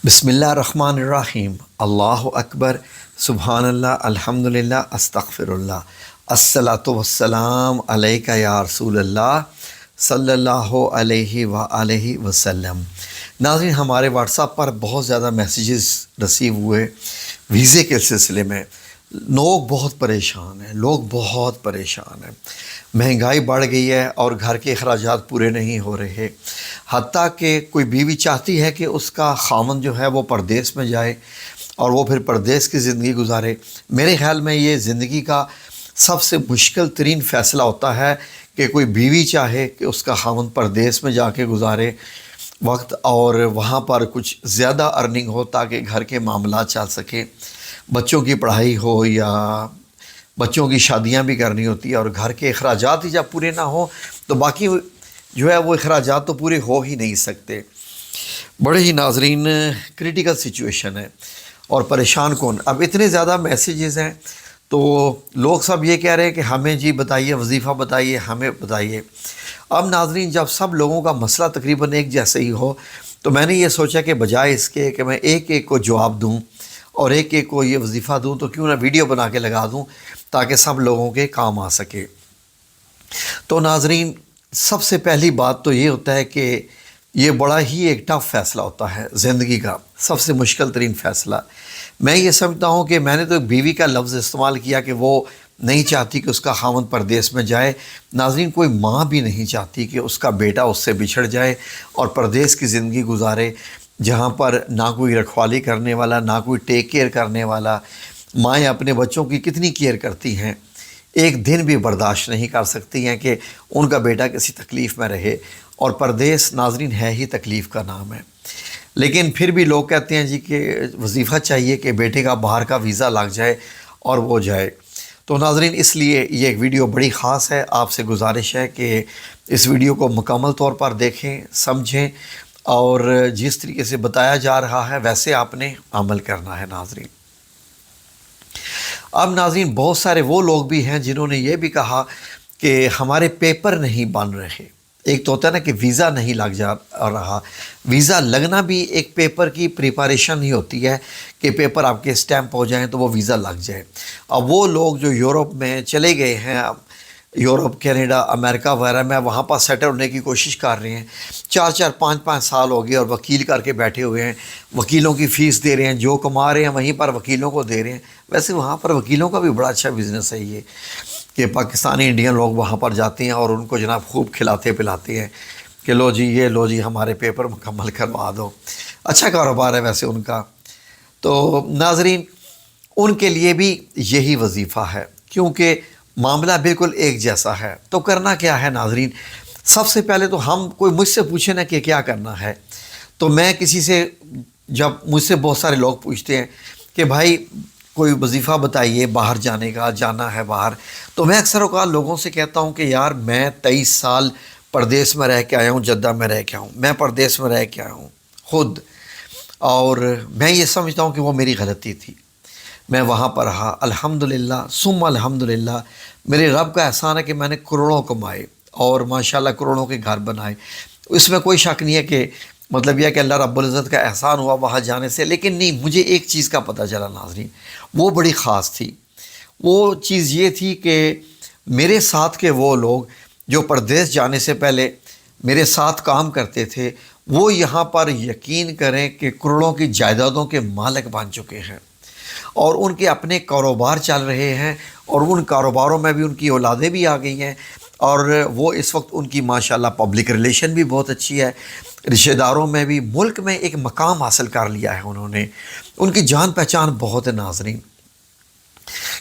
بسم اللہ الرحمن الرحیم۔ اللہ اکبر، سبحان اللہ، الحمدللہ، استغفر اللہ، الصلاۃ والسلام علیک یا رسول اللہ صلی اللہ علیہ وآلہ وسلم۔ ناظرین، ہمارے واٹس ایپ پر بہت زیادہ میسیجز رسیو ہوئے ویزے کے سلسلے میں۔ لوگ بہت پریشان ہیں، مہنگائی بڑھ گئی ہے اور گھر کے اخراجات پورے نہیں ہو رہے، حتیٰ کہ کوئی بیوی چاہتی ہے کہ اس کا خاوند جو ہے وہ پردیس میں جائے اور وہ پھر پردیس کی زندگی گزارے۔ میرے خیال میں یہ زندگی کا سب سے مشکل ترین فیصلہ ہوتا ہے کہ کوئی بیوی چاہے کہ اس کا خاوند پردیس میں جا کے گزارے وقت اور وہاں پر کچھ زیادہ ارننگ ہو تاکہ گھر کے معاملات چل سکیں، بچوں کی پڑھائی ہو یا بچوں کی شادیاں بھی کرنی ہوتی ہے، اور گھر کے اخراجات ہی جب پورے نہ ہوں تو باقی جو ہے وہ اخراجات تو پورے ہو ہی نہیں سکتے۔ بڑے ہی ناظرین کریٹیکل سچویشن ہے اور پریشان کون۔ اب اتنے زیادہ میسیجز ہیں تو لوگ سب یہ کہہ رہے ہیں کہ ہمیں جی بتائیے، وظیفہ بتائیے، ہمیں بتائیے۔ اب ناظرین، جب سب لوگوں کا مسئلہ تقریباً ایک جیسے ہی ہو تو میں نے یہ سوچا کہ بجائے اس کے کہ میں ایک ایک کو جواب دوں اور ایک ایک کو یہ وظیفہ دوں، تو کیوں نہ ویڈیو بنا کے لگا دوں تاکہ سب لوگوں کے کام آ سکے۔ تو ناظرین، سب سے پہلی بات تو یہ ہوتا ہے کہ یہ بڑا ہی ایک ٹف فیصلہ ہوتا ہے، زندگی کا سب سے مشکل ترین فیصلہ۔ میں یہ سمجھتا ہوں کہ میں نے تو ایک بیوی کا لفظ استعمال کیا کہ وہ نہیں چاہتی کہ اس کا خاوند پردیس میں جائے۔ ناظرین، کوئی ماں بھی نہیں چاہتی کہ اس کا بیٹا اس سے بچھڑ جائے اور پردیس کی زندگی گزارے، جہاں پر نہ کوئی رکھوالی کرنے والا، نہ کوئی ٹیک کیئر کرنے والا۔ مائیں اپنے بچوں کی کتنی کیئر کرتی ہیں، ایک دن بھی برداشت نہیں کر سکتی ہیں کہ ان کا بیٹا کسی تکلیف میں رہے، اور پردیس ناظرین ہے ہی تکلیف کا نام ہے۔ لیکن پھر بھی لوگ کہتے ہیں جی کہ وظیفہ چاہیے کہ بیٹے کا باہر کا ویزا لگ جائے اور وہ جائے۔ تو ناظرین، اس لیے یہ ایک ویڈیو بڑی خاص ہے۔ آپ سے گزارش ہے کہ اس ویڈیو کو مکمل طور پر دیکھیں، سمجھیں، اور جس طریقے سے بتایا جا رہا ہے ویسے آپ نے عمل کرنا ہے۔ ناظرین، اب ناظرین، بہت سارے وہ لوگ بھی ہیں جنہوں نے یہ بھی کہا کہ ہمارے پیپر نہیں بن رہے۔ ایک تو ہوتا ہے نا کہ ویزا نہیں لگ جا رہا، ویزا لگنا بھی ایک پیپر کی پریپاریشن ہی ہوتی ہے کہ پیپر آپ کے اسٹیمپ ہو جائیں تو وہ ویزا لگ جائے۔ اب وہ لوگ جو یورپ میں چلے گئے ہیں، یورپ، کینیڈا، امریکہ وغیرہ میں، وہاں پر سیٹل ہونے کی کوشش کر رہے ہیں، 4-4 5-5 سال ہو گئے اور وکیل کر کے بیٹھے ہوئے ہیں، وکیلوں کی فیس دے رہے ہیں، جو کما رہے ہیں وہیں پر وکیلوں کو دے رہے ہیں۔ ویسے وہاں پر وکیلوں کا بھی بڑا اچھا بزنس ہے یہ، کہ پاکستانی انڈین لوگ وہاں پر جاتے ہیں اور ان کو جناب خوب کھلاتے پلاتے ہیں کہ لو جی یہ، لو جی ہمارے پیپر مکمل کروا دو۔ اچھا کاروبار ہے ویسے ان کا۔ تو ناظرین، ان کے لیے بھی یہی وظیفہ ہے کیونکہ معاملہ بالکل ایک جیسا ہے۔ تو کرنا کیا ہے ناظرین؟ سب سے پہلے تو کوئی مجھ سے پوچھے نا کہ کیا کرنا ہے، تو میں کسی سے، جب مجھ سے بہت سارے لوگ پوچھتے ہیں کہ بھائی کوئی وظیفہ بتائیے باہر جانے کا، جانا ہے باہر، تو میں اکثر اوقات لوگوں سے کہتا ہوں کہ یار میں 23 سال پردیس میں رہ کے آیا ہوں، جدہ میں رہ کے آیا ہوں، میں پردیس میں رہ کے آیا ہوں خود، اور میں یہ سمجھتا ہوں کہ وہ میری غلطی تھی۔ میں وہاں پر رہا، الحمدللہ ثم الحمدللہ، میرے رب کا احسان ہے کہ میں نے کروڑوں کمائے اور ماشاءاللہ کروڑوں کے گھر بنائے۔ اس میں کوئی شک نہیں ہے کہ مطلب یہ کہ اللہ رب العزت کا احسان ہوا وہاں جانے سے، لیکن نہیں، مجھے ایک چیز کا پتہ چلا ناظرین، وہ بڑی خاص تھی۔ وہ چیز یہ تھی کہ میرے ساتھ کے وہ لوگ جو پردیس جانے سے پہلے میرے ساتھ کام کرتے تھے، وہ یہاں پر یقین کریں کہ کروڑوں کی جائیدادوں کے مالک بن چکے ہیں، اور ان کے اپنے کاروبار چل رہے ہیں، اور ان کاروباروں میں بھی ان کی اولادیں بھی آ گئی ہیں، اور وہ اس وقت ان کی ماشاءاللہ پبلک ریلیشن بھی بہت اچھی ہے، رشتہ داروں میں بھی، ملک میں ایک مقام حاصل کر لیا ہے انہوں نے، ان کی جان پہچان بہت ہے ناظرین۔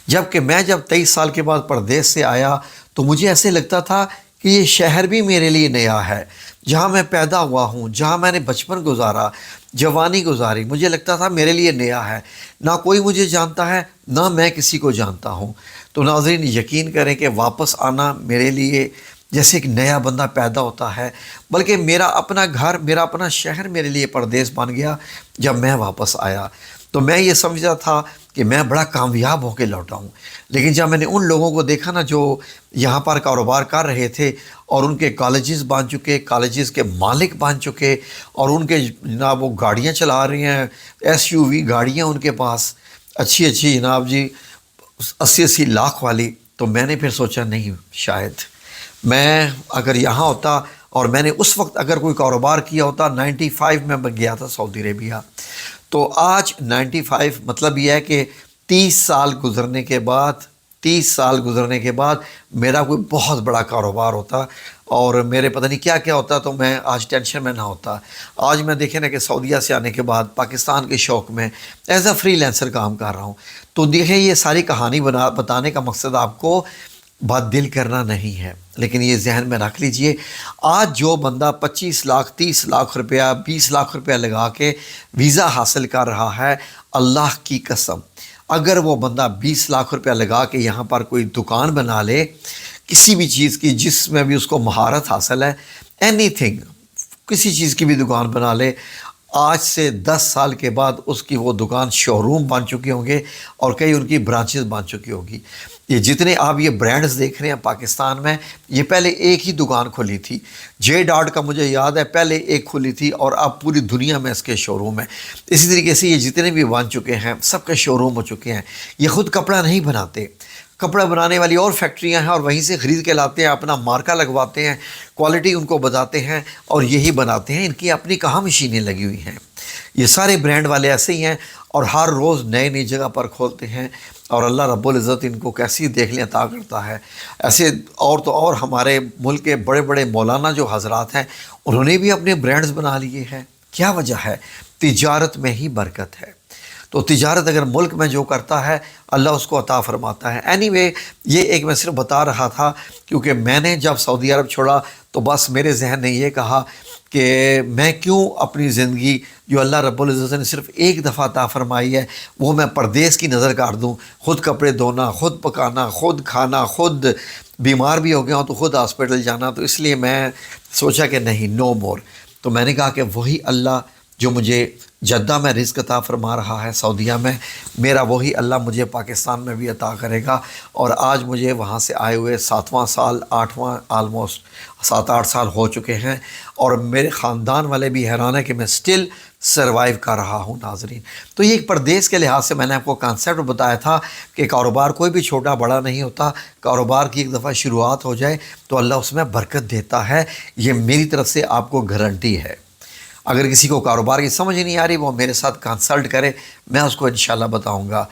جبکہ میں جب 23 سال کے بعد پردیس سے آیا تو مجھے ایسے لگتا تھا کہ یہ شہر بھی میرے لیے نیا ہے، جہاں میں پیدا ہوا ہوں، جہاں میں نے بچپن گزارا، جوانی گزاری، مجھے لگتا تھا میرے لیے نیا ہے، نہ کوئی مجھے جانتا ہے، نہ میں کسی کو جانتا ہوں۔ تو ناظرین، یقین کریں کہ واپس آنا میرے لیے جیسے ایک نیا بندہ پیدا ہوتا ہے، بلکہ میرا اپنا گھر، میرا اپنا شہر میرے لیے پردیس بن گیا جب میں واپس آیا۔ تو میں یہ سمجھتا تھا کہ میں بڑا کامیاب ہو کے لوٹا ہوں. لیکن جب میں نے ان لوگوں کو دیکھا نا جو یہاں پر کاروبار کر رہے تھے اور ان کے کالجز بن چکے، کالجز کے مالک بن چکے، اور ان کے جناب وہ گاڑیاں چلا رہے ہیں، ایس یو وی گاڑیاں ان کے پاس اچھی اچھی جناب جی 80 لاکھ والی، تو میں نے پھر سوچا نہیں، شاید میں اگر یہاں ہوتا اور میں نے اس وقت اگر کوئی کاروبار کیا ہوتا 95 میں گیا تھا سعودی عربیہ، تو آج 95 مطلب یہ ہے کہ 30 سال گزرنے کے بعد میرا کوئی بہت بڑا کاروبار ہوتا اور میرے پتہ نہیں کیا کیا ہوتا، تو میں آج ٹینشن میں نہ ہوتا. آج میں دیکھیں نا کہ سعودیہ سے آنے کے بعد پاکستان کے شوق میں ایز اے فری لینسر کام کر رہا ہوں. تو دیکھیں یہ ساری کہانی بتانے کا مقصد آپ کو بات دل کرنا نہیں ہے، لیکن یہ ذہن میں رکھ لیجئے، آج جو بندہ 25 لاکھ 30 لاکھ روپیہ 20 لاکھ روپیہ لگا کے ویزا حاصل کر رہا ہے، اللہ کی قسم اگر وہ بندہ 20 لاکھ روپیہ لگا کے یہاں پر کوئی دکان بنا لے کسی بھی چیز کی جس میں بھی اس کو مہارت حاصل ہے، اینی تھنگ، کسی چیز کی بھی دکان بنا لے، آج سے 10 سال کے بعد اس کی وہ دکان شو روم بن چکے ہوں گے اور کئی ان کی برانچز بن چکی ہوگی. یہ جتنے آپ یہ برانڈز دیکھ رہے ہیں پاکستان میں، یہ پہلے ایک ہی دکان کھلی تھی، جے ڈاٹ کا مجھے یاد ہے پہلے ایک کھلی تھی اور اب پوری دنیا میں اس کے شو روم ہیں. اسی طریقے سے یہ جتنے بھی بن چکے ہیں سب کے شو روم ہو چکے ہیں. یہ خود کپڑا نہیں بناتے، کپڑا بنانے والی اور فیکٹریاں ہیں اور وہیں سے خرید کے لاتے ہیں، اپنا مارکہ لگواتے ہیں، کوالٹی ان کو بتاتے ہیں اور یہی بناتے ہیں. ان کی اپنی کہاں مشینیں لگی ہوئی ہیں. یہ سارے برانڈ والے ایسے ہی ہیں اور ہر روز نئے نئی جگہ پر کھولتے ہیں اور اللہ رب العزت ان کو کیسی دیکھنے عطا کرتا ہے. ایسے اور تو اور ہمارے ملک کے بڑے بڑے مولانا جو حضرات ہیں انہوں نے بھی اپنے برانڈز بنا لیے ہیں. کیا وجہ ہے؟ تجارت میں ہی برکت ہے. تو تجارت اگر ملک میں جو کرتا ہے اللہ اس کو عطا فرماتا ہے. اینی وے یہ ایک میں صرف بتا رہا تھا کیونکہ میں نے جب سعودی عرب چھوڑا تو بس میرے ذہن نے یہ کہا کہ میں کیوں اپنی زندگی جو اللہ رب العزت نے صرف ایک دفعہ عطا فرمائی ہے وہ میں پردیس کی نظر کر دوں، خود کپڑے دھونا، خود پکانا، خود کھانا، خود بیمار بھی ہو گیا ہوں تو خود ہاسپٹل جانا. تو اس لیے میں سوچا کہ نہیں، نو مور. تو میں نے کہا کہ وہی اللہ جو مجھے جدہ میں رزق عطا فرما رہا ہے سعودیہ میں، میرا وہی اللہ مجھے پاکستان میں بھی عطا کرے گا. اور آج مجھے وہاں سے آئے ہوئے 7واں سال 8واں آلموسٹ 7-8 سال ہو چکے ہیں اور میرے خاندان والے بھی حیران ہیں کہ میں سٹل سروائیو کر رہا ہوں. ناظرین، تو یہ ایک پردیس کے لحاظ سے میں نے آپ کو کانسیپٹ بتایا تھا کہ کاروبار کوئی بھی چھوٹا بڑا نہیں ہوتا، کاروبار کی ایک دفعہ شروعات ہو جائے تو اللہ اس میں برکت دیتا ہے. یہ میری طرف سے آپ کو گارنٹی ہے. اگر کسی کو کاروبار کی سمجھ نہیں آ رہی وہ میرے ساتھ کنسلٹ کرے، میں اس کو انشاءاللہ بتاؤں گا.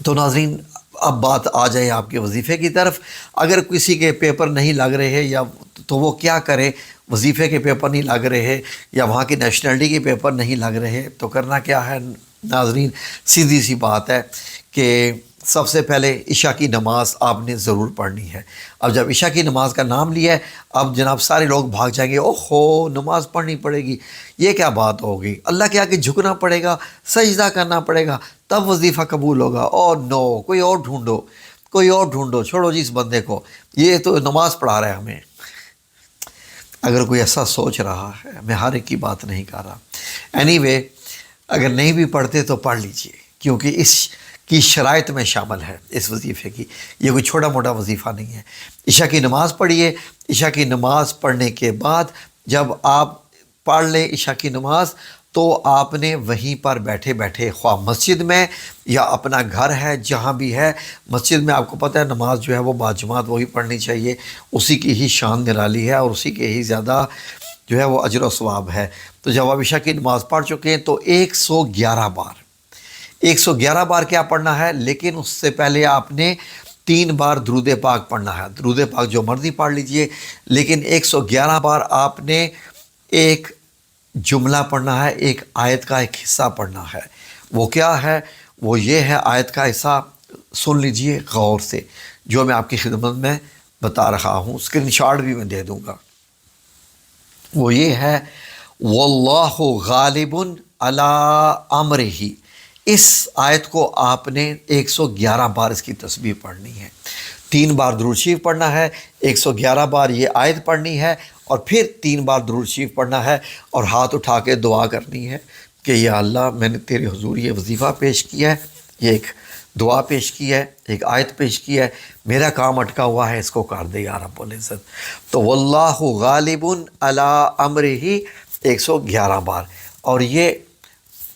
تو ناظرین اب بات آ جائے آپ کے وظیفے کی طرف. اگر کسی کے پیپر نہیں لگ رہے یا تو وہ کیا کرے، وظیفے کے پیپر نہیں لگ رہے یا وہاں کی نیشنلٹی کے پیپر نہیں لگ رہے تو کرنا کیا ہے ناظرین؟ سیدھی سی بات ہے کہ سب سے پہلے عشاء کی نماز آپ نے ضرور پڑھنی ہے. اب جب عشاء کی نماز کا نام لیا ہے اب جناب سارے لوگ بھاگ جائیں گے، اوہ ہو نماز پڑھنی پڑے گی، یہ کیا بات ہوگی، اللہ کے آگے جھکنا پڑے گا، سجدہ کرنا پڑے گا تب وظیفہ قبول ہوگا. اور نو، کوئی اور ڈھونڈو، چھوڑو جی اس بندے کو، یہ تو نماز پڑھا رہا ہے ہمیں. اگر کوئی ایسا سوچ رہا ہے، میں ہر ایک کی بات نہیں کر رہا. اینی وے اگر نہیں بھی پڑھتے تو پڑھ لیجئے کیونکہ اس کی شرائط میں شامل ہے اس وظیفے کی. یہ کوئی چھوٹا موٹا وظیفہ نہیں ہے. عشاء کی نماز پڑھیے. عشاء کی نماز پڑھنے کے بعد جب آپ پڑھ لیں عشاء کی نماز تو آپ نے وہیں پر بیٹھے بیٹھے خواہ مسجد میں یا اپنا گھر ہے جہاں بھی ہے، مسجد میں آپ کو پتہ ہے نماز جو ہے وہ باجماعت وہی پڑھنی چاہیے، اسی کی ہی شان نرالی ہے اور اسی کے ہی زیادہ جو ہے وہ اجر و ثواب ہے. تو جب آپ عشاء کی نماز پڑھ چکے ہیں تو 111 بار کیا پڑھنا ہے، لیکن اس سے پہلے آپ نے 3 بار درود پاک پڑھنا ہے. درود پاک جو مرضی پڑھ لیجئے، لیکن 111 بار آپ نے ایک جملہ پڑھنا ہے، ایک آیت کا ایک حصہ پڑھنا ہے. وہ کیا ہے؟ وہ یہ ہے آیت کا حصہ، سن لیجئے غور سے جو میں آپ کی خدمت میں بتا رہا ہوں، اسکرین شاٹ بھی میں دے دوں گا. وہ یہ ہے واللہ غالب علی امرہ. اس آیت کو آپ نے 111 بار اس کی تسبیح پڑھنی ہے. 3 بار درود شریف پڑھنا ہے، 111 بار یہ آیت پڑھنی ہے اور پھر 3 بار درود شریف پڑھنا ہے اور ہاتھ اٹھا کے دعا کرنی ہے کہ یا اللہ میں نے تیرے حضور یہ وظیفہ پیش کیا ہے، یہ ایک دعا پیش کی ہے، ایک آیت پیش کی ہے، میرا کام اٹکا ہوا ہے، اس کو کر دے یا رب العزت۔ تو واللہ غالب علی امرہ 111 بار، اور یہ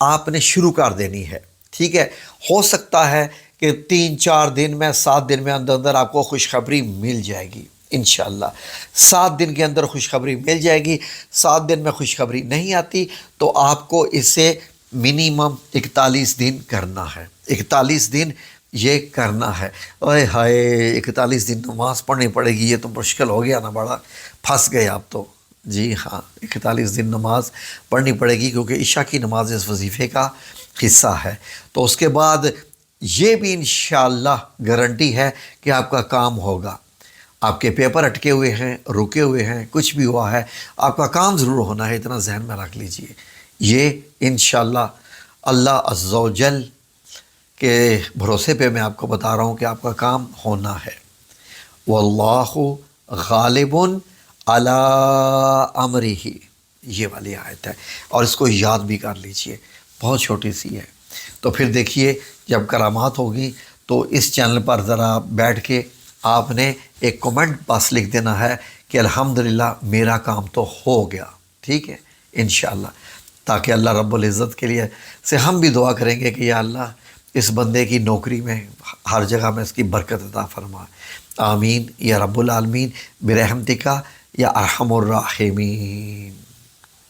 آپ نے شروع کر دینی ہے، ٹھیک ہے۔ ہو سکتا ہے کہ 3-4 دن میں 7 دن میں اندر اندر آپ کو خوشخبری مل جائے گی انشاءاللہ۔ 7 دن کے اندر خوشخبری مل جائے گی۔ 7 دن میں خوشخبری نہیں آتی تو آپ کو اسے منیمم 41 دن کرنا ہے، 41 دن یہ کرنا ہے۔ اوئے ہائے 41 دن نماز پڑھنی پڑے گی، یہ تو مشکل ہو گیا نا، بڑا پھنس گئے آپ تو۔ جی ہاں 41 دن نماز پڑھنی پڑے گی، کیونکہ عشاء کی نماز اس وظیفے کا حصہ ہے۔ تو اس کے بعد یہ بھی انشاءاللہ گارنٹی ہے کہ آپ کا کام ہوگا۔ آپ کے پیپر اٹکے ہوئے ہیں، رکے ہوئے ہیں، کچھ بھی ہوا ہے، آپ کا کام ضرور ہونا ہے، اتنا ذہن میں رکھ لیجئے۔ یہ انشاءاللہ اللہ عز و جل کے بھروسے پہ میں آپ کو بتا رہا ہوں کہ آپ کا کام ہونا ہے۔ واللہ غالب علی امرہ، یہ والی آیت ہے، اور اس کو یاد بھی کر لیجئے، بہت چھوٹی سی ہے۔ تو پھر دیکھیے جب کرامات ہوگی تو اس چینل پر ذرا بیٹھ کے آپ نے ایک کمنٹ بس لکھ دینا ہے کہ الحمدللہ میرا کام تو ہو گیا، ٹھیک ہے انشاءاللہ، تاکہ اللہ رب العزت کے لیے سے ہم بھی دعا کریں گے کہ یا اللہ اس بندے کی نوکری میں ہر جگہ میں اس کی برکت عطا فرما، آمین یا رب العالمین برحمتک یا ارحم الراحمین۔